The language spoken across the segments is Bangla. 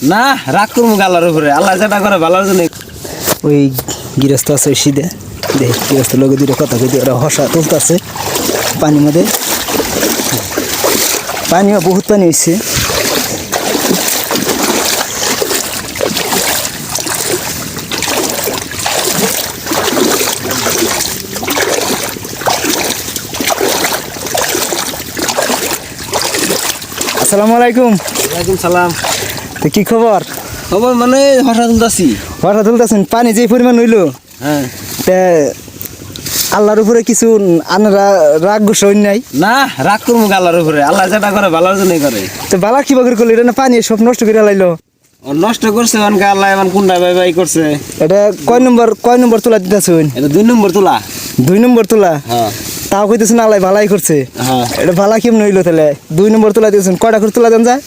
না রাগ করবো আল্লাহর উপরে, আল্লাহ যেটা করে ভালোর জন্য। ওই গৃহস্থ আছে শীতে দেখ গৃহস্থ লোক দুটো কথা কই ওরা হসা তুলতেছে পানির মধ্যে, পানিও বহুত পানি হয়েছে। আসসালামু আলাইকুম। ওয়ালাইকুম সালাম। তো কি খবর? খবর মানে হসা তুলতাছি। হসা তুলতেছেন, পানি যে পরিমাণ হইল হ্যাঁ, তে আল্লাহর উপরে কিছু আনারা রাগ গুসা নাই? না রাগ করবো আল্লাহর উপরে, আল্লাহ যেটা করে ভালোর জন্যই করে। তো বালা কি বাগর করলো? এটা না পানি সব নষ্ট করে লাইলো। ও নষ্ট করছে মানে আল্লাহ এমন কুন্ডা বাই বাই করছে। এটা কয় নম্বর তোলা দিতেছেন? এটা 2 নম্বর তোলা। 2 নম্বর তোলা? হ্যাঁ তাও কইতেছেন আল্লাহ ভালাই করছে। হ্যাঁ, এটা ভালা কেমন হইলো তাহলে? 2 নম্বর তোলা দিয়েছেন, কয়টা করে তোলা দেন যায়?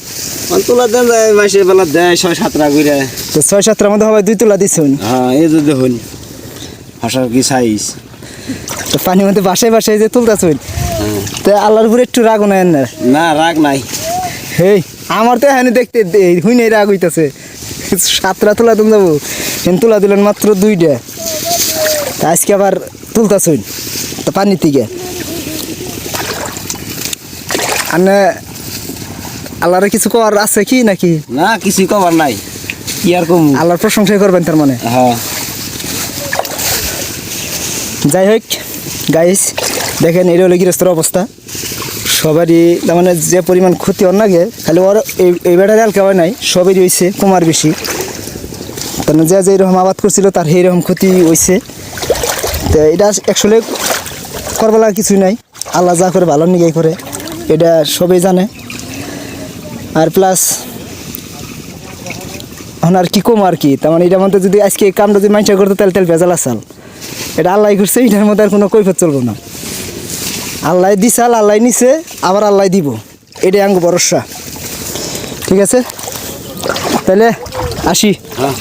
তোলা দেন যায় মাসে বেলা দেয় 6-7টা করে। তো 6-7টার মধ্যে হবে 2 তোলা দিচ্ছেন। হ্যাঁ, এই যে দেখুন হসার কি সাইজ। তো পানির মধ্যে বাসায় বাসায় যে তুলতেছেন, তো আল্লাহর উপরে একটু রাগ নাই না? না রাগ নাই। হেই আমার তো এখানে দেখতে হুই নাই রাগ হইতেছে। 7টা তোলা তুল যাবো, কিন্তু তোলা দিলেন মাত্র 2টা। তা আজকে আবার তুলতেছেন তো পানির থেকে। আর আল্লাহর কিছু করার আছে কি নাকি? না কিছুই কবার নাই, কি আর কম। আল্লাহর প্রশংসাই করবেন তার মানে? হ্যাঁ, যাই হোক গাইস, দেখেন এটা হলো গৃহস্থর অবস্থা। সবারই তার মানে যে পরিমাণ ক্ষতি ওর নাগে, খালি ওর এই বেটার এলাকা হয় নাই, সবেরই হয়েছে কুমার বেশি। তার যে যে এরকম আবাদ করছিল তার সেইরকম ক্ষতি হয়েছে। তো এটা অ্যাকচুয়ালি করবার লাগা কিছুই নাই, আল্লাহ যা করে ভালো নিগাই করে, এটা সবাই জানে। আর প্লাস এখন আর কি কম আর কি, তার মানে এটার মধ্যে যদি আজকে এই কামটা যদি মানুষ করতো তাহলে তেল ভেজাল আসাল। এটা আল্লাহ করছে, এটার মধ্যে আর কোনো কৈফত চলবো না। আল্লাহ দিছাল, আল্লাহ নিছে, আবার আল্লাহ দিব, এটাই আঙ্গ ভরসা। ঠিক আছে তাহলে আসি। হ্যাঁ।